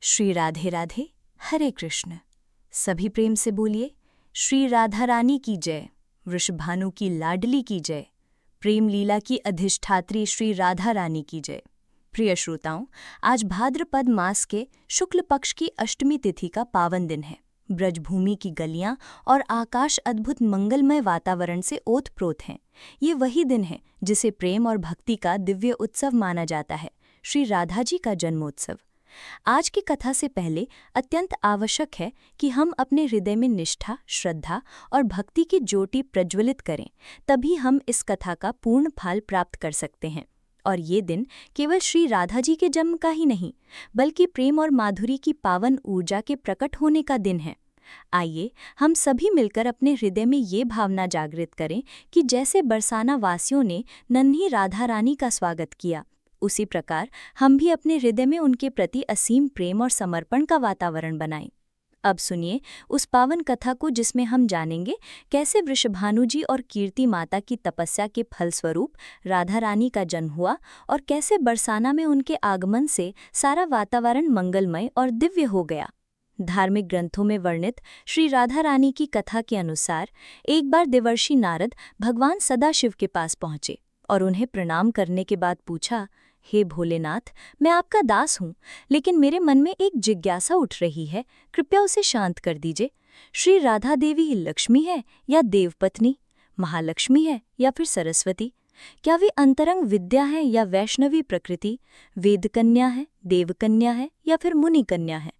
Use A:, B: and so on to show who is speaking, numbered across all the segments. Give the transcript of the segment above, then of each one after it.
A: श्री राधे राधे, हरे कृष्ण। सभी प्रेम से बोलिए श्री राधा रानी की जय, वृषभानु की लाडली की जय, प्रेम लीला की अधिष्ठात्री श्री राधा रानी की जय। प्रिय श्रोताओं, आज भाद्रपद मास के शुक्ल पक्ष की अष्टमी तिथि का पावन दिन है। ब्रजभूमि की गलियां और आकाश अद्भुत मंगलमय वातावरण से ओतप्रोत हैं। ये वही दिन है जिसे प्रेम और भक्ति का दिव्य उत्सव माना जाता है, श्री राधा जी का जन्मोत्सव। आज की कथा से पहले अत्यंत आवश्यक है कि हम अपने हृदय में निष्ठा, श्रद्धा और भक्ति की ज्योति प्रज्वलित करें, तभी हम इस कथा का पूर्ण फल प्राप्त कर सकते हैं। और ये दिन केवल श्री राधा जी के जन्म का ही नहीं, बल्कि प्रेम और माधुरी की पावन ऊर्जा के प्रकट होने का दिन है। आइए हम सभी मिलकर अपने हृदय में ये भावना जागृत करें कि जैसे बरसाना वासियों ने नन्ही राधा रानी का स्वागत किया, उसी प्रकार हम भी अपने हृदय में उनके प्रति असीम प्रेम और समर्पण का वातावरण बनाएं। अब सुनिए उस पावन कथा को, जिसमें हम जानेंगे कैसे वृषभानु जी और कीर्ति माता की तपस्या के फलस्वरूप राधा रानी का जन्म हुआ और कैसे बरसाना में उनके आगमन से सारा वातावरण मंगलमय और दिव्य हो गया। धार्मिक ग्रंथों में वर्णित श्री राधा रानी की कथा के अनुसार एक बार देवर्षि नारद भगवान सदाशिव के पास पहुंचे और उन्हें प्रणाम करने के बाद पूछा, हे भोलेनाथ, मैं आपका दास हूँ, लेकिन मेरे मन में एक जिज्ञासा उठ रही है, कृपया उसे शांत कर दीजिए। श्री राधा देवी लक्ष्मी है या देवपत्नी, महालक्ष्मी है या फिर सरस्वती? क्या वे अंतरंग विद्या है या वैष्णवी प्रकृति, वेद कन्या है, देवकन्या है या फिर मुनि कन्या है?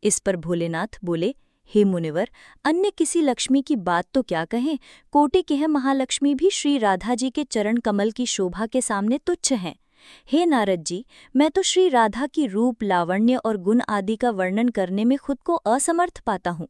A: इस पर भोलेनाथ बोले, हे मुनिवर, अन्य किसी लक्ष्मी की बात तो क्या कहें, कोटि के महालक्ष्मी भी श्री राधा जी के चरण कमल की शोभा के सामने तुच्छ हैं। हे नारद जी, मैं तो श्री राधा की रूप, लावण्य और गुण आदि का वर्णन करने में खुद को असमर्थ पाता हूँ।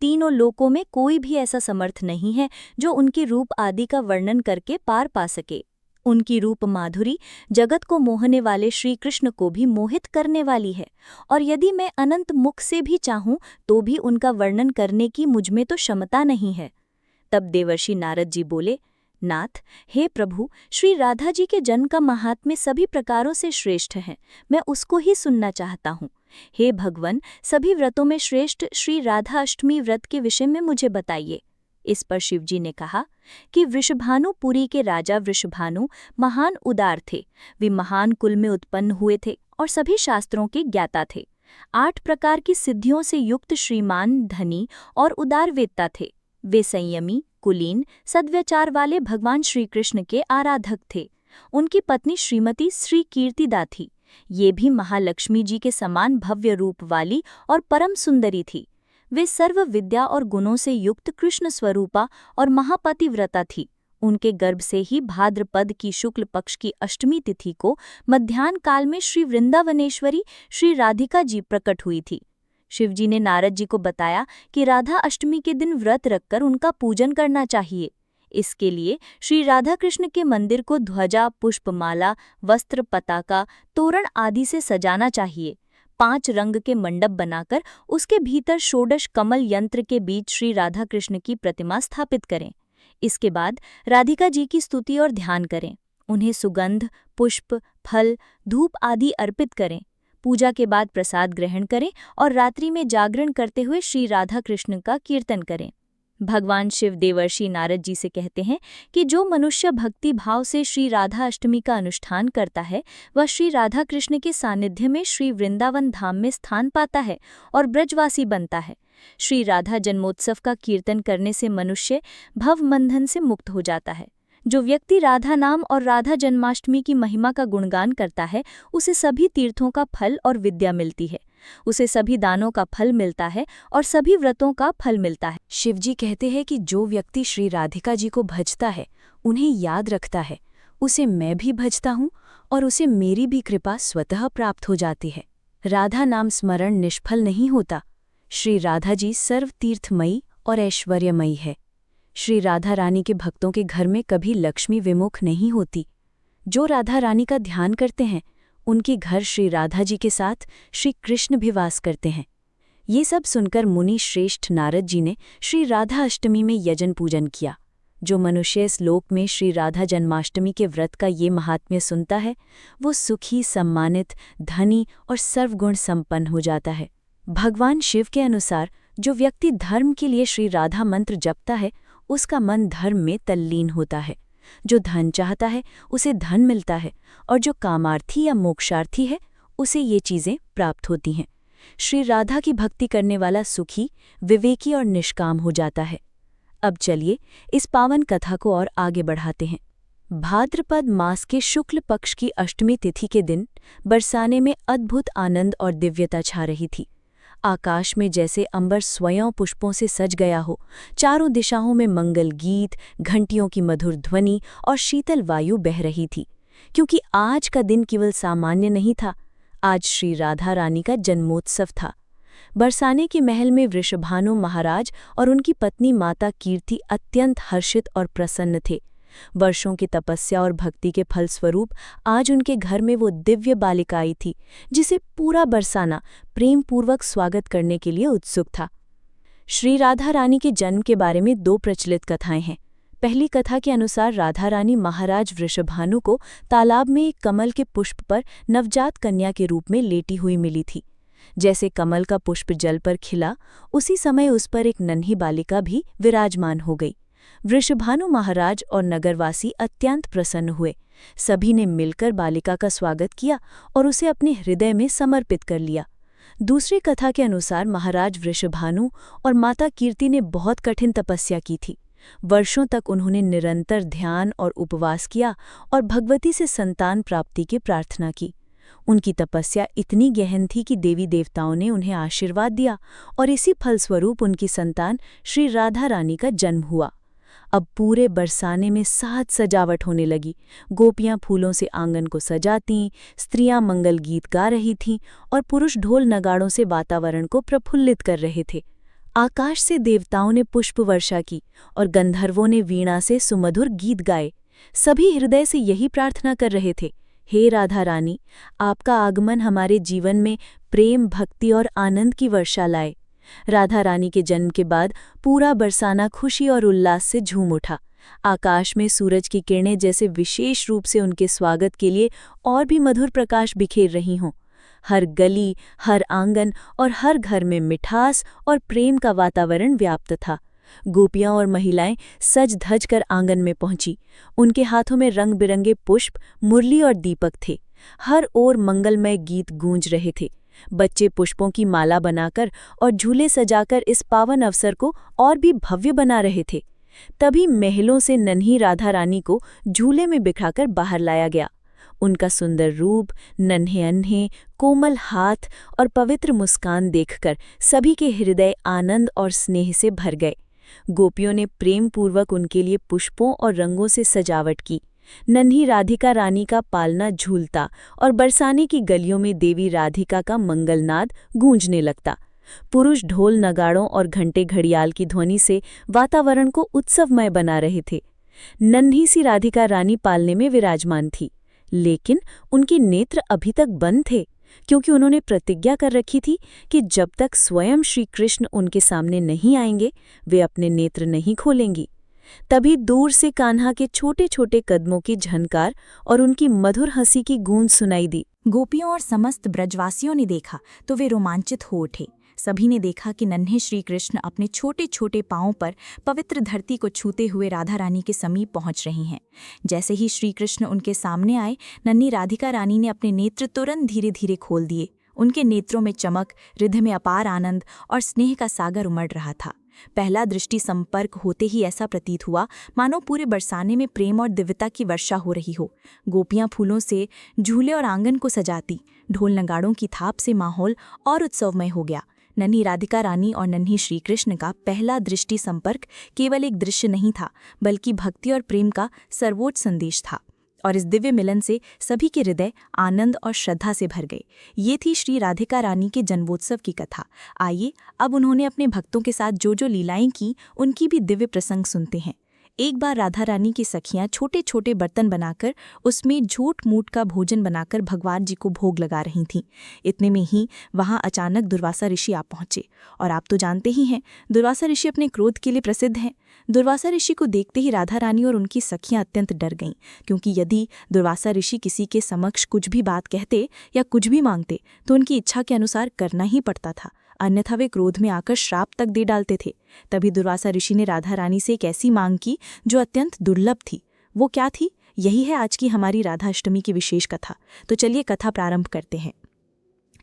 A: तीनों लोकों में कोई भी ऐसा समर्थ नहीं है जो उनकी रूप आदि का वर्णन करके पार पा सके। उनकी रूप माधुरी जगत को मोहने वाले श्री कृष्ण को भी मोहित करने वाली है, और यदि मैं अनंत मुख से भी चाहूँ तो भी उनका वर्णन करने की मुझमें तो क्षमता नहीं है। तब देवर्षि नारद जी बोले, नाथ, हे प्रभु, श्री राधा जी के जन्म का महात्म्य सभी प्रकारों से श्रेष्ठ है, मैं उसको ही सुनना चाहता हूँ। हे भगवन, सभी व्रतों में श्रेष्ठ श्री राधा अष्टमी व्रत के विषय में मुझे बताइए। इस पर शिवजी ने कहा कि वृषभानु पुरी के राजा वृषभानु महान उदार थे। वे महान कुल में उत्पन्न हुए थे और सभी शास्त्रों के ज्ञाता थे। 8 प्रकार की सिद्धियों से युक्त श्रीमान, धनी और उदार वेत्ता थे। वे संयमी, कुलीन, सद्व्यचार वाले भगवान श्री कृष्ण के आराधक थे। उनकी पत्नी श्रीमती श्री कीर्तिदा थी। ये भी महालक्ष्मी जी के समान भव्य रूप वाली और परम सुंदरी थी। वे सर्व विद्या और गुणों से युक्त कृष्ण स्वरूपा और महापतिव्रता थी। उनके गर्भ से ही भाद्रपद की शुक्ल पक्ष की अष्टमी तिथि को मध्याह्न काल में श्री वृंदावनेश्वरी श्री राधिका जी प्रकट हुई थी। शिवजी ने नारद जी को बताया कि राधा अष्टमी के दिन व्रत रखकर उनका पूजन करना चाहिए। इसके लिए श्री राधा कृष्ण के मंदिर को ध्वजा, पुष्पमाला, वस्त्र, पताका, तोरण आदि से सजाना चाहिए। 5 रंग के मंडप बनाकर उसके भीतर षोडश कमल यंत्र के बीच श्री राधा कृष्ण की प्रतिमा स्थापित करें। इसके बाद राधिका जी की स्तुति और ध्यान करें। उन्हें सुगंध, पुष्प, फल, धूप आदि अर्पित करें। पूजा के बाद प्रसाद ग्रहण करें और रात्रि में जागरण करते हुए श्री राधा कृष्ण का कीर्तन करें। भगवान शिव देवर्षि नारद जी से कहते हैं कि जो मनुष्य भक्ति भाव से श्री राधा अष्टमी का अनुष्ठान करता है, वह श्री राधा कृष्ण के सानिध्य में श्री वृंदावन धाम में स्थान पाता है और ब्रजवासी बनता है। श्री राधा जन्मोत्सव का कीर्तन करने से मनुष्य भवबंधन से मुक्त हो जाता है। जो व्यक्ति राधा नाम और राधा जन्माष्टमी की महिमा का गुणगान करता है, उसे सभी तीर्थों का फल और विद्या मिलती है। उसे सभी दानों का फल मिलता है और सभी व्रतों का फल मिलता है। शिवजी कहते हैं कि जो व्यक्ति श्री राधिका जी को भजता है, उन्हें याद रखता है, उसे मैं भी भजता हूँ और उसे मेरी भी कृपा स्वतः प्राप्त हो जाती है। राधा नाम स्मरण निष्फल नहीं होता। श्री राधा जी सर्व तीर्थमयी और ऐश्वर्यमयी है। श्री राधा रानी के भक्तों के घर में कभी लक्ष्मी विमुख नहीं होती। जो राधा रानी का ध्यान करते हैं, उनके घर श्री राधा जी के साथ श्री कृष्ण भी वास करते हैं। ये सब सुनकर मुनि श्रेष्ठ नारद जी ने श्री राधा अष्टमी में यजन पूजन किया। जो मनुष्य इस लोक में श्री राधा जन्माष्टमी के व्रत का ये महात्म्य सुनता है, वो सुखी, सम्मानित, धनी और सर्वगुण संपन्न हो जाता है। भगवान शिव के अनुसार जो व्यक्ति धर्म के लिए श्री राधा मंत्र जपता है, उसका मन धर्म में तल्लीन होता है। जो धन चाहता है उसे धन मिलता है, और जो कामार्थी या मोक्षार्थी है उसे ये चीज़ें प्राप्त होती हैं। श्री राधा की भक्ति करने वाला सुखी, विवेकी और निष्काम हो जाता है। अब चलिए इस पावन कथा को और आगे बढ़ाते हैं। भाद्रपद मास के शुक्ल पक्ष की अष्टमी तिथि के दिन बरसाने में अद्भुत आनंद और दिव्यता छा रही थी। आकाश में जैसे अंबर स्वयं पुष्पों से सज गया हो। चारों दिशाओं में मंगल गीत, घंटियों की मधुर ध्वनि और शीतल वायु बह रही थी, क्योंकि आज का दिन केवल सामान्य नहीं था। आज श्री राधा रानी का जन्मोत्सव था। बरसाने के महल में वृषभानु महाराज और उनकी पत्नी माता कीर्ति अत्यंत हर्षित और प्रसन्न थे। वर्षों की तपस्या और भक्ति के फलस्वरूप आज उनके घर में वो दिव्य बालिका आई थी, जिसे पूरा बरसाना प्रेमपूर्वक स्वागत करने के लिए उत्सुक था। श्री राधा रानी के जन्म के बारे में दो प्रचलित कथाएं हैं। पहली कथा के अनुसार राधा रानी महाराज वृषभानु को तालाब में एक कमल के पुष्प पर नवजात कन्या के रूप में लेटी हुई मिली थी। जैसे कमल का पुष्प जल पर खिला, उसी समय उस पर एक नन्ही बालिका भी विराजमान हो गई। वृषभानु महाराज और नगरवासी अत्यंत प्रसन्न हुए। सभी ने मिलकर बालिका का स्वागत किया और उसे अपने हृदय में समर्पित कर लिया। दूसरी कथा के अनुसार महाराज वृषभानु और माता कीर्ति ने बहुत कठिन तपस्या की थी। वर्षों तक उन्होंने निरंतर ध्यान और उपवास किया और भगवती से संतान प्राप्ति की प्रार्थना की। उनकी तपस्या इतनी गहन थी कि देवी देवताओं ने उन्हें आशीर्वाद दिया और इसी फलस्वरूप उनकी संतान श्री राधा रानी का जन्म हुआ। अब पूरे बरसाने में साज सजावट होने लगी। गोपियां फूलों से आंगन को सजातीं, स्त्रियां मंगल गीत गा रही थीं और पुरुष ढोल नगाड़ों से वातावरण को प्रफुल्लित कर रहे थे। आकाश से देवताओं ने पुष्प वर्षा की और गंधर्वों ने वीणा से सुमधुर गीत गाए। सभी हृदय से यही प्रार्थना कर रहे थे, हे राधा रानी, आपका आगमन हमारे जीवन में प्रेम, भक्ति और आनंद की वर्षा लाए। राधा रानी के जन्म के बाद पूरा बरसाना खुशी और उल्लास से झूम उठा। आकाश में सूरज की किरणें जैसे विशेष रूप से उनके स्वागत के लिए और भी मधुर प्रकाश बिखेर रही हों। हर गली, हर आंगन और हर घर में मिठास और प्रेम का वातावरण व्याप्त था। गोपियां और महिलाएं सज धज कर आंगन में पहुंची। उनके हाथों में रंग बिरंगे पुष्प, मुरली और दीपक थे। हर ओर मंगलमय गीत गूंज रहे थे। बच्चे पुष्पों की माला बनाकर और झूले सजाकर इस पावन अवसर को और भी भव्य बना रहे थे। तभी महलों से नन्ही राधा रानी को झूले में बिठाकर बाहर लाया गया। उनका सुंदर रूप, नन्हे अन्हे, कोमल हाथ और पवित्र मुस्कान देखकर सभी के हृदय आनंद और स्नेह से भर गए। गोपियों ने प्रेमपूर्वक उनके लिए पुष्पों और रंगों से सजावट की। नन्ही राधिका रानी का पालना झूलता और बरसाने की गलियों में देवी राधिका का मंगलनाद गूंजने लगता। पुरुष ढोल नगाड़ों और घंटे घड़ियाल की ध्वनि से वातावरण को उत्सवमय बना रहे थे। नन्ही सी राधिका रानी पालने में विराजमान थी, लेकिन उनके नेत्र अभी तक बंद थे, क्योंकि उन्होंने प्रतिज्ञा कर रखी थी कि जब तक स्वयं श्री कृष्ण उनके सामने नहीं आएंगे, वे अपने नेत्र नहीं खोलेंगी। तभी दूर से कान्हा के छोटे छोटे कदमों की झनकार और उनकी मधुर हंसी की गूंज सुनाई दी।
B: गोपियों और समस्त ब्रजवासियों ने देखा तो वे रोमांचित हो उठे। सभी ने देखा कि नन्हे श्री कृष्ण अपने छोटे छोटे पांवों पर पवित्र धरती को छूते हुए राधा रानी के समीप पहुंच रही हैं। जैसे ही श्री कृष्ण उनके सामने आए, नन्ही राधिका रानी ने अपने नेत्र तुरंत धीरे धीरे खोल दिए। उनके नेत्रों में चमक, हृदय में अपार आनंद और स्नेह का सागर उमड़ रहा था। पहला दृष्टि संपर्क होते ही ऐसा प्रतीत हुआ मानो पूरे बरसाने में प्रेम और दिव्यता की वर्षा हो रही हो। गोपियां फूलों से झूले और आंगन को सजाती, ढोल नगाड़ों की थाप से माहौल और उत्सवमय हो गया। नन्ही राधिका रानी और नन्ही श्री कृष्ण का पहला दृष्टि संपर्क केवल एक दृश्य नहीं था, बल्कि भक्ति और प्रेम का सर्वोच्च संदेश था। और इस दिव्य मिलन से सभी के हृदय आनंद और श्रद्धा से भर गए। ये थी श्री राधिका रानी के जन्मोत्सव की कथा। आइए अब उन्होंने अपने भक्तों के साथ जो जो लीलाएं की, उनकी भी दिव्य प्रसंग सुनते हैं। एक बार राधा रानी की सखियां छोटे छोटे बर्तन बनाकर उसमें झूठ मूठ का भोजन बनाकर भगवान जी को भोग लगा रही थीं। इतने में ही वहां अचानक दुर्वासा ऋषि आ पहुंचे। और आप तो जानते ही हैं, दुर्वासा ऋषि अपने क्रोध के लिए प्रसिद्ध हैं। दुर्वासा ऋषि को देखते ही राधा रानी और उनकी सखियां अत्यंत डर गईं, क्योंकि यदि दुर्वासा ऋषि किसी के समक्ष कुछ भी बात कहते या कुछ भी मांगते तो उनकी इच्छा के अनुसार करना ही पड़ता था, अन्यथा वे क्रोध में आकर श्राप तक दे डालते थे। तभी दुर्वासा ऋषि ने राधा रानी से एक ऐसी मांग की जो अत्यंत दुर्लभ थी। वो क्या थी? यही है आज की हमारी राधा अष्टमी की विशेष कथा। तो चलिए कथा प्रारंभ करते हैं।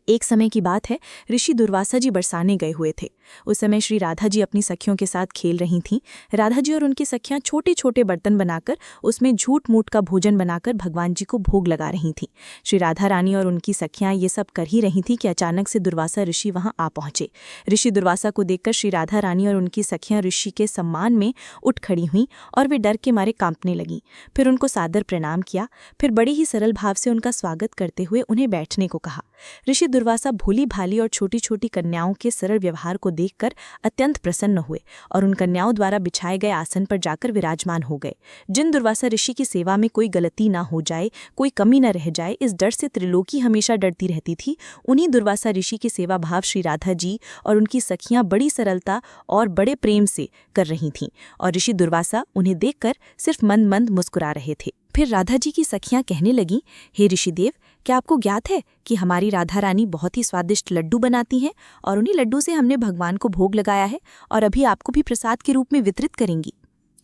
B: एक समय की बात है, ऋषि दुर्वासा जी बरसाने गए हुए थे। उस समय श्री राधा जी अपनी सखियों के साथ खेल रही थीं। राधा जी और उनकी सखियां छोटे छोटे बर्तन बनाकर उसमें झूठ मूठ का भोजन बनाकर भगवान जी को भोग लगा रही थीं। श्री राधा रानी और उनकी सखियां ये सब कर ही रही थीं कि अचानक से दुर्वासा ऋषि वहां आ पहुंचे। ऋषि दुर्वासा को देखकर श्री राधा रानी और उनकी सखियां ऋषि के सम्मान में उठ खड़ी हुईं और वे डर के मारे कांपने लगीं। फिर उनको सादर प्रणाम किया, फिर बड़े ही सरल भाव से उनका स्वागत करते हुए उन्हें बैठने को कहा। ऋषि दुर्वासा भोली भाली और छोटी छोटी कन्याओं के सरल व्यवहार को देखकर अत्यंत प्रसन्न हुए और उन कन्याओं द्वारा बिछाए गए आसन पर जाकर विराजमान हो गए। जिन दुर्वासा ऋषि की सेवा में कोई गलती ना हो जाए, कोई कमी न रह जाए, इस डर से त्रिलोकी हमेशा डरती रहती थी, उन्हीं दुर्वासा ऋषि की सेवा भाव श्री राधा जी और उनकी सखियां बड़ी सरलता और बड़े प्रेम से कर रही थीं और ऋषि दुर्वासा उन्हें देखकर सिर्फ मंद मंद मुस्कुरा रहे थे। फिर राधा जी की सखियां कहने लगीं, हे ऋषिदेव, क्या आपको ज्ञात है कि हमारी राधा रानी बहुत ही स्वादिष्ट लड्डू बनाती हैं और उन्हीं लड्डू से हमने भगवान को भोग लगाया है और अभी आपको भी प्रसाद के रूप में वितरित करेंगी।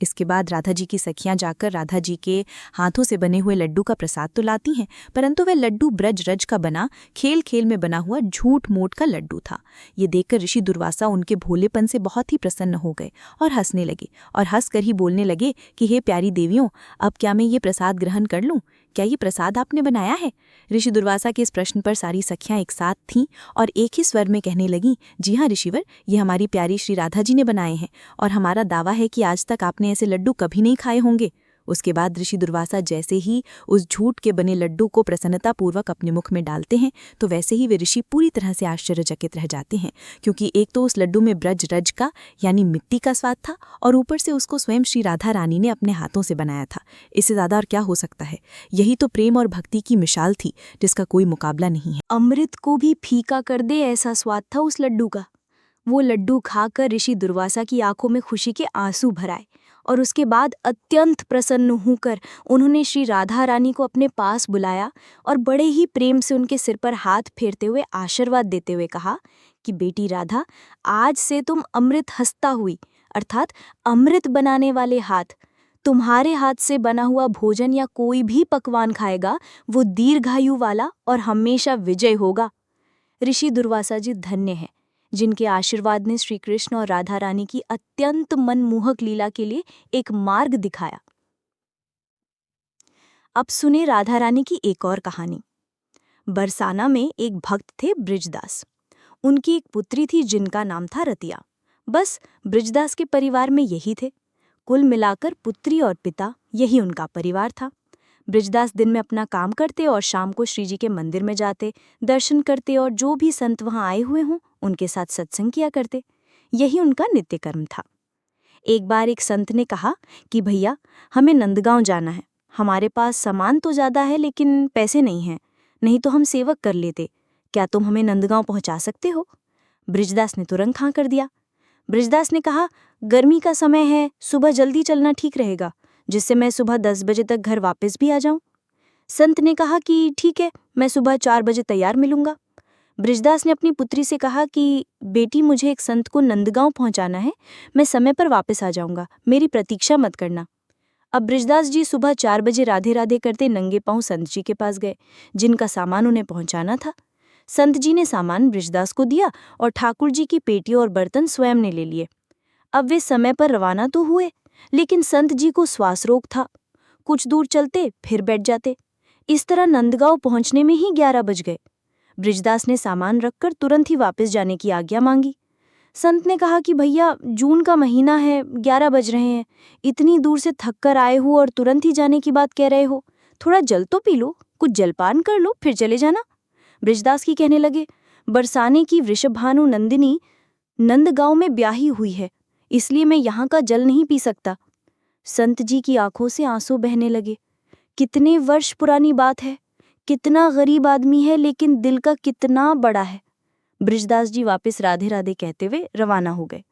B: इसके बाद राधा जी की सखियां जाकर राधा जी के हाथों से बने हुए लड्डू का प्रसाद तो लाती हैं, परंतु वह लड्डू ब्रज रज का बना, खेल खेल में बना हुआ झूठ मूठ का लड्डू था। ये देखकर ऋषि दुर्वासा उनके भोलेपन से बहुत ही प्रसन्न हो गए और हंसने लगे और हंसकर ही बोलने लगे कि हे प्यारी देवियों, अब क्या मैं ये प्रसाद ग्रहण कर लूं? क्या ये प्रसाद आपने बनाया है? ऋषि दुर्वासा के इस प्रश्न पर सारी सखियां एक साथ थीं और एक ही स्वर में कहने लगीं, जी हाँ ऋषिवर, ये हमारी प्यारी श्री राधा जी ने बनाए हैं और हमारा दावा है कि आज तक आपने ऐसे लड्डू कभी नहीं खाए होंगे। उसके बाद ऋषि दुर्वासा जैसे ही उस झूठ के बने लड्डू को प्रसन्नतापूर्वक अपने मुख में डालते हैं तो वैसे ही वे ऋषि पूरी तरह से आश्चर्यचकित रह जाते हैं, क्योंकि एक तो उस लड्डू में ब्रज रज का यानी मिट्टी का स्वाद था और ऊपर से उसको स्वयं श्री राधा रानी ने अपने हाथों से बनाया था। इससे ज़्यादा और क्या हो सकता है? यही तो प्रेम और भक्ति की मिसाल थी जिसका कोई मुकाबला नहीं है।
A: अमृत को भी फीका कर दे ऐसा स्वाद था उस लड्डू का। वो लड्डू खाकर ऋषि दुर्वासा की आंखों में खुशी के आंसू भर आए और उसके बाद अत्यंत प्रसन्न होकर उन्होंने श्री राधा रानी को अपने पास बुलाया और बड़े ही प्रेम से उनके सिर पर हाथ फेरते हुए आशीर्वाद देते हुए कहा कि बेटी राधा, आज से तुम अमृत हस्ता हुई, अर्थात अमृत बनाने वाले हाथ, तुम्हारे हाथ से बना हुआ भोजन या कोई भी पकवान खाएगा वो दीर्घायु वाला और हमेशा विजय होगा। ऋषि दुर्वासा जी धन्य हैं जिनके आशीर्वाद ने श्री कृष्ण और राधा रानी की अत्यंत मनमोहक लीला के लिए एक मार्ग दिखाया। अब सुने राधा रानी की एक और कहानी। बरसाना में एक भक्त थे ब्रिजदास। उनकी एक पुत्री थी जिनका नाम था रतिया। बस ब्रिजदास के परिवार में यही थे। कुल मिलाकर पुत्री और पिता यही उनका परिवार था। ब्रिजदास दिन में अपना काम करते और शाम को श्री जी के मंदिर में जाते, दर्शन करते और जो भी संत वहां आए हुए हों उनके साथ सत्संग किया करते। यही उनका नित्य कर्म था। एक बार एक संत ने कहा कि भैया, हमें नंदगांव जाना है। हमारे पास सामान तो ज़्यादा है लेकिन पैसे नहीं हैं, नहीं तो हम सेवक कर लेते। क्या तुम हमें नंदगांव पहुंचा सकते हो? ब्रिजदास ने तुरंत हाँ कर दिया। ब्रिजदास ने कहा, गर्मी का समय है, सुबह जल्दी चलना ठीक रहेगा, जिससे मैं सुबह 10 बजे तक घर वापस भी आ जाऊं। संत ने कहा कि ठीक है, मैं सुबह 4 बजे तैयार मिलूंगा। ब्रिजदास ने अपनी पुत्री से कहा कि बेटी, मुझे एक संत को नंदगांव पहुंचाना है, मैं समय पर वापस आ जाऊंगा, मेरी प्रतीक्षा मत करना। अब ब्रिजदास जी सुबह 4 बजे राधे राधे करते नंगे पांव संत जी के पास गए, जिनका सामान उन्हें पहुंचाना था। संत जी ने सामान ब्रिजदास को दिया और ठाकुर जी की पेटी और बर्तन स्वयं ने ले लिए। अब वे समय पर रवाना तो हुए, लेकिन संत जी को श्वास रोग था। कुछ दूर चलते फिर बैठ जाते। इस तरह नंदगांव पहुंचने में ही 11 बज गए। ब्रिजदास ने सामान रखकर तुरंत ही वापस जाने की आज्ञा मांगी। संत ने कहा कि भैया, जून का महीना है, 11 बज रहे हैं, इतनी दूर से थक कर आए हो और तुरंत ही जाने की बात कह रहे हो, थोड़ा जल तो पी लो, कुछ जलपान कर लो, फिर चले जाना। ब्रिजदास की कहने लगे, बरसाने की वृषभानु नंदिनी नंदगांव में ब्याही हुई है, इसलिए मैं यहाँ का जल नहीं पी सकता। संत जी की आंखों से आंसू बहने लगे। कितने वर्ष पुरानी बात है, कितना गरीब आदमी है, लेकिन दिल का कितना बड़ा है। ब्रिजदास जी वापस राधे राधे कहते हुए रवाना हो गए।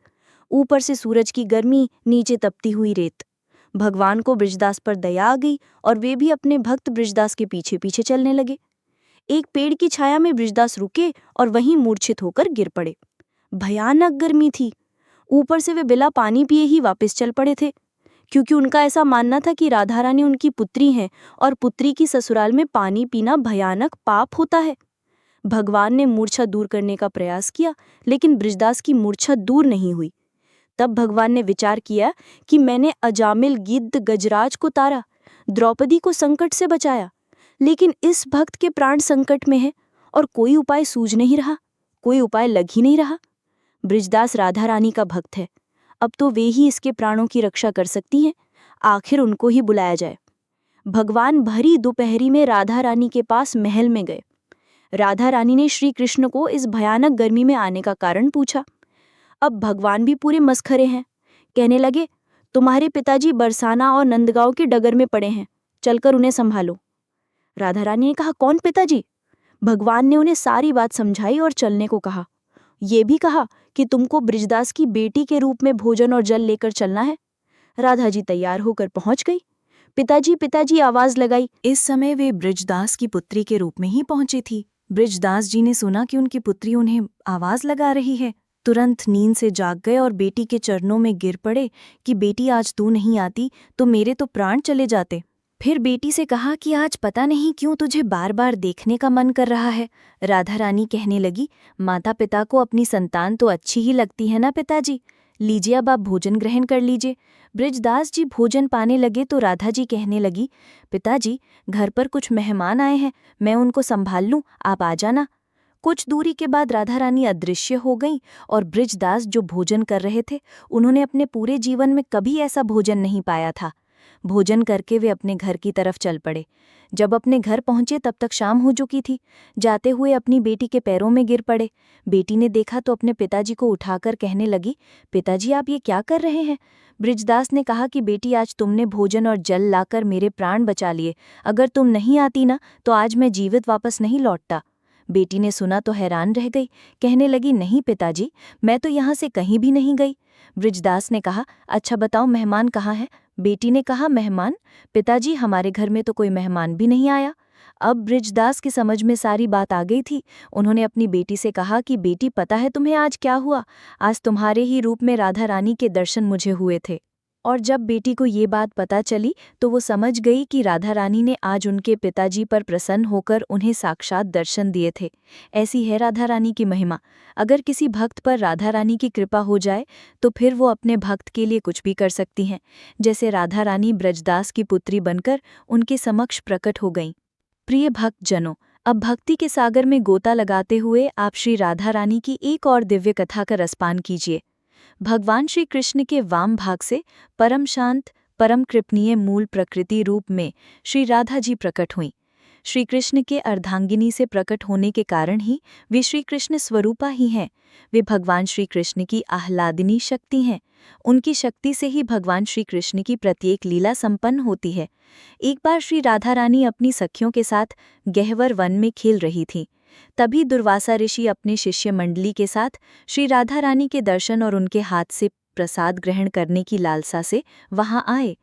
B: ऊपर से सूरज की गर्मी, नीचे तपती हुई रेत। भगवान को बृजदास पर दया आ गई और वे भी अपने भक्त बृजदास के पीछे पीछे चलने लगे। एक पेड़ की छाया में बृजदास रुके और वहीं मूर्छित होकर गिर पड़े। भयानक गर्मी थी। ऊपर से वे बिना पानी पिए ही वापस चल पड़े थे, क्योंकि उनका ऐसा मानना था कि राधा रानी उनकी पुत्री हैं और पुत्री की ससुराल में पानी पीना भयानक पाप होता है। भगवान ने मूर्छा दूर करने का प्रयास किया, लेकिन बृजदास की मूर्छा दूर नहीं हुई। तब भगवान ने विचार किया कि मैंने अजामिल गिद्ध गजराज को तारा, द्रौपदी को संकट से बचाया, लेकिन इस भक्त के प्राण संकट में है और कोई उपाय सूझ नहीं रहा, कोई उपाय लग ही नहीं रहा। बृजदास राधा रानी का भक्त है, अब तो वे ही इसके प्राणों की रक्षा कर सकती हैं। आखिर उनको ही बुलाया जाए। भगवान भरी दोपहरी में राधा रानी के पास महल में गए। राधा रानी ने श्री कृष्ण को इस भयानक गर्मी में आने का कारण पूछा। अब भगवान भी पूरे मसखरे हैं। कहने लगे, तुम्हारे पिताजी बरसाना और नंदगांव के डगर में पड़े हैं, चलकर उन्हें संभालो। राधा रानी ने कहा, कौन पिताजी? भगवान ने उन्हें सारी बात समझाई और चलने को कहा। ये भी कहा कि तुमको बृजदास की बेटी के रूप में भोजन और जल लेकर चलना है। राधा जी तैयार होकर पहुंच गई। पिताजी पिताजी आवाज लगाई।
A: इस समय वे बृजदास की पुत्री के रूप में ही पहुंची थी। बृजदास जी ने सुना कि उनकी पुत्री उन्हें आवाज लगा रही है। तुरंत नींद से जाग गए और बेटी के चरणों में गिर पड़े कि बेटी, आज तू नहीं आती तो मेरे तो प्राण चले जाते। फिर बेटी से कहा कि आज पता नहीं क्यों तुझे बार बार देखने का मन कर रहा है। राधा रानी कहने लगी, माता पिता को अपनी संतान तो अच्छी ही लगती है ना पिताजी, लीजिए अब आप भोजन ग्रहण कर लीजिए। बृजदास जी भोजन पाने लगे तो राधा जी कहने लगी, पिताजी घर पर कुछ मेहमान आए हैं, मैं उनको संभाल लूं, आप आ जाना। कुछ दूरी के बाद राधा रानी अदृश्य हो गईं और बृजदास जो भोजन कर रहे थे, उन्होंने अपने पूरे जीवन में कभी ऐसा भोजन नहीं पाया था। भोजन करके वे अपने घर की तरफ चल पड़े। जब अपने घर पहुंचे तब तक शाम हो चुकी थी। जाते हुए अपनी बेटी के पैरों में गिर पड़े। बेटी ने देखा तो अपने पिताजी को उठाकर कहने लगी, पिताजी आप ये क्या कर रहे हैं? बृजदास ने कहा कि बेटी, आज तुमने भोजन और जल लाकर मेरे प्राण बचा लिए, अगर तुम नहीं आती ना तो आज मैं जीवित वापस नहीं लौटता। बेटी ने सुना तो हैरान रह गई, कहने लगी, नहीं पिताजी, मैं तो यहाँ से कहीं भी नहीं गई। बृजदास ने कहा, अच्छा बताओ मेहमान कहाँ है? बेटी ने कहा, मेहमान? पिताजी हमारे घर में तो कोई मेहमान भी नहीं आया। अब बृजदास की समझ में सारी बात आ गई थी। उन्होंने अपनी बेटी से कहा कि बेटी, पता है तुम्हें आज क्या हुआ? आज तुम्हारे ही रूप में राधा रानी के दर्शन मुझे हुए थे। और जब बेटी को ये बात पता चली तो वो समझ गई कि राधा रानी ने आज उनके पिताजी पर प्रसन्न होकर उन्हें साक्षात दर्शन दिए थे। ऐसी है राधा रानी की महिमा। अगर किसी भक्त पर राधा रानी की कृपा हो जाए तो फिर वो अपने भक्त के लिए कुछ भी कर सकती हैं। जैसे राधा रानी ब्रजदास की पुत्री बनकर उनके समक्ष प्रकट हो गईं। प्रिय भक्त जनों, अब भक्ति के सागर में गोता लगाते हुए आप श्री राधा रानी की एक और दिव्य कथा का रसपान कीजिए। भगवान श्री कृष्ण के वाम भाग से परम शांत, परम कृपणीय मूल प्रकृति रूप में श्री राधा जी प्रकट हुईं। श्री कृष्ण के अर्धांगिनी से प्रकट होने के कारण ही वे श्री कृष्ण स्वरूपा ही हैं। वे भगवान श्री कृष्ण की आह्लादिनी शक्ति हैं। उनकी शक्ति से ही भगवान श्री कृष्ण की प्रत्येक लीला संपन्न होती है। एक बार श्री राधा रानी अपनी सखियों के साथ गहवर वन में खेल रही थीं। तभी दुर्वासा ऋषि अपने शिष्य मंडली के साथ श्री राधा रानी के दर्शन और उनके हाथ से प्रसाद ग्रहण करने की लालसा से वहां आए।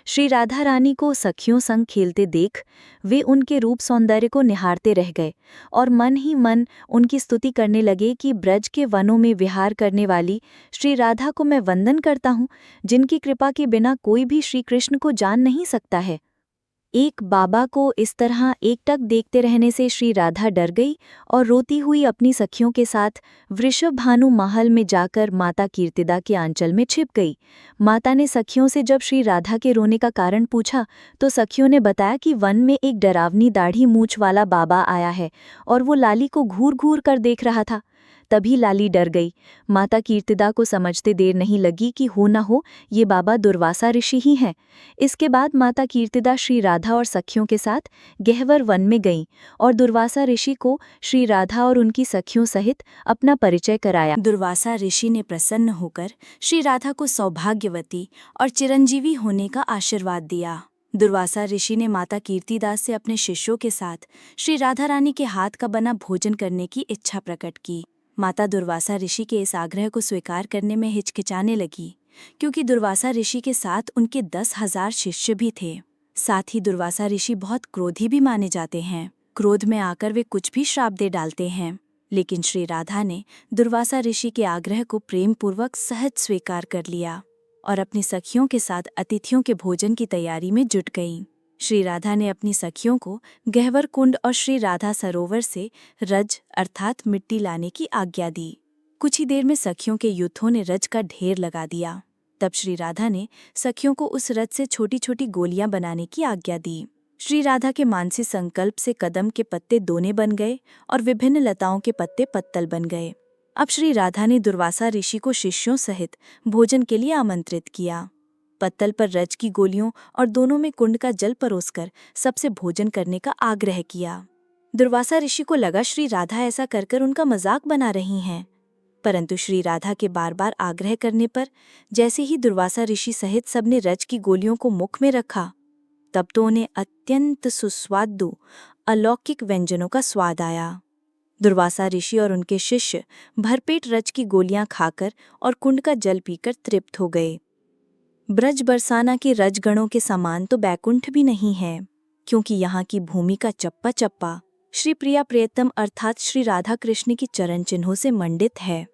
A: श्री राधा रानी को सखियों संग खेलते देख वे उनके रूप सौंदर्य को निहारते रह गए और मन ही मन उनकी स्तुति करने लगे कि ब्रज के वनों में विहार करने वाली श्री राधा को मैं वंदन करता हूँ, जिनकी कृपा के बिना कोई भी श्री कृष्ण को जान नहीं सकता है। एक बाबा को इस तरह एकटक देखते रहने से श्री राधा डर गई और रोती हुई अपनी सखियों के साथ वृषभानु महल में जाकर माता कीर्तिदा के आंचल में छिप गई। माता ने सखियों से जब श्री राधा के रोने का कारण पूछा तो सखियों ने बताया कि वन में एक डरावनी दाढ़ी मूंछ वाला बाबा आया है और वो लाली को घूर घूर कर देख रहा था। तभी लाली डर गई। माता कीर्तिदा को समझते देर नहीं लगी कि हो न हो ये बाबा दुर्वासा ऋषि ही हैं। इसके बाद माता कीर्तिदा श्री राधा और सखियों के साथ गहवर वन में गईं और दुर्वासा ऋषि को श्री राधा और उनकी सखियों सहित अपना परिचय कराया। दुर्वासा ऋषि ने प्रसन्न होकर श्री राधा को सौभाग्यवती और चिरंजीवी होने का आशीर्वाद दिया। दुर्वासा ऋषि ने माता कीर्तिदास से अपने शिष्यों के साथ श्री राधा रानी के हाथ का बना भोजन करने की इच्छा प्रकट की।
B: माता दुर्वासा ऋषि के इस आग्रह को स्वीकार करने में हिचकिचाने लगी, क्योंकि दुर्वासा ऋषि के साथ उनके 10,000 शिष्य भी थे। साथ ही दुर्वासा ऋषि बहुत क्रोधी भी माने जाते हैं। क्रोध में आकर वे कुछ भी श्राप दे डालते हैं। लेकिन श्री राधा ने दुर्वासा ऋषि के आग्रह को प्रेम पूर्वक सहज स्वीकार कर लिया और अपनी सखियों के साथ अतिथियों के भोजन की तैयारी में जुट गईं। श्री राधा ने अपनी सखियों को गह्वर कुंड और श्री राधा सरोवर से रज अर्थात मिट्टी लाने की आज्ञा दी। कुछ ही देर में सखियों के यूथों ने रज का ढेर लगा दिया। तब श्री राधा ने सखियों को उस रज से छोटी छोटी गोलियां बनाने की आज्ञा दी। श्री राधा के मानसिक संकल्प से कदम के पत्ते दोने बन गए और विभिन्न लताओं के पत्ते पत्तल बन गए। अब श्री राधा ने दुर्वासा ऋषि को शिष्यों सहित भोजन के लिए आमंत्रित किया। पत्तल पर रज की गोलियों और दोनों में कुंड का जल परोसकर सबसे भोजन करने का आग्रह किया। दुर्वासा ऋषि को लगा श्री राधा ऐसा कर उनका मजाक बना रही हैं, परंतु श्री राधा के बार बार आग्रह करने पर जैसे ही दुर्वासा ऋषि सहित सबने रज की गोलियों को मुख में रखा, तब तो उन्हें अत्यंत सुस्वादु अलौकिक व्यंजनों का स्वाद आया। दुर्वासा ऋषि और उनके शिष्य भरपेट रज की गोलियां खाकर और कुंड का जल पीकर तृप्त हो गए। ब्रज बरसाना के रजगणों के समान तो बैकुंठ भी नहीं है, क्योंकि यहाँ की भूमि का चप्पा चप्पा श्री प्रिया प्रियतम अर्थात श्री राधा कृष्ण की चरण चिन्हों से मंडित है।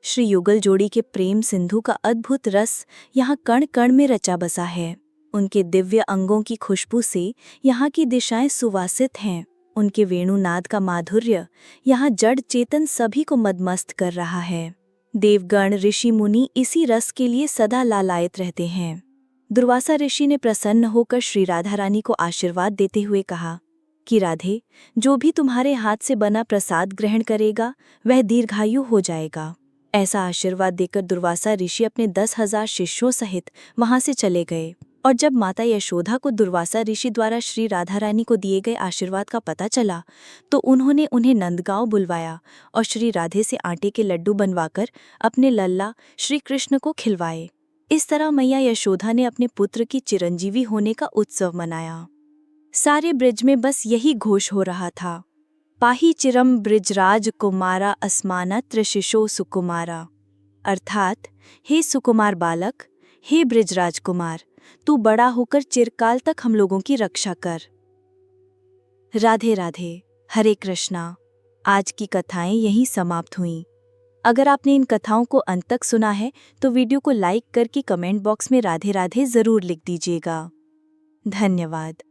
B: श्री युगल जोड़ी के प्रेम सिंधु का अद्भुत रस यहाँ कण कण में रचा बसा है। उनके दिव्य अंगों की खुशबू से यहाँ की दिशाएं सुवासित हैं। उनके वेणुनाद का माधुर्य यहाँ जड़ चेतन सभी को मदमस्त कर रहा है। देवगण ऋषि मुनि इसी रस के लिए सदा लालायित रहते हैं। दुर्वासा ऋषि ने प्रसन्न होकर श्री राधा रानी को आशीर्वाद देते हुए कहा कि राधे, जो भी तुम्हारे हाथ से बना प्रसाद ग्रहण करेगा वह दीर्घायु हो जाएगा। ऐसा आशीर्वाद देकर दुर्वासा ऋषि अपने 10,000 शिष्यों सहित वहां से चले गए। और जब माता यशोदा को दुर्वासा ऋषि द्वारा श्री राधा रानी को दिए गए आशीर्वाद का पता चला, तो उन्होंने उन्हें नंदगांव बुलवाया और श्री राधे से आटे के लड्डू बनवाकर अपने लल्ला श्री कृष्ण को खिलवाए। इस तरह मैया यशोदा ने अपने पुत्र की चिरंजीवी होने का उत्सव मनाया। सारे ब्रिज में बस यही घोष हो रहा था, पाही चिरम ब्रिजराज कुमारा अस्माना त्रिशिशो सुकुमारा, अर्थात हे सुकुमार बालक, हे ब्रिजराज कुमार, तू बड़ा होकर चिरकाल तक हम लोगों की रक्षा कर। राधे राधे, हरे कृष्णा। आज की कथाएं यहीं समाप्त हुईं। अगर आपने इन कथाओं को अंत तक सुना है तो वीडियो को लाइक करके कमेंट बॉक्स में राधे राधे जरूर लिख दीजिएगा। धन्यवाद।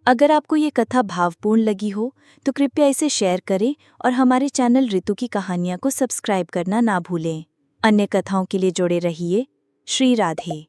B: अगर आपको ये कथा भावपूर्ण लगी हो तो कृपया इसे शेयर करें और हमारे चैनल ऋतु की कहानियाँ को सब्सक्राइब करना ना भूलें। अन्य कथाओं के लिए जुड़े रहिए। श्री राधे।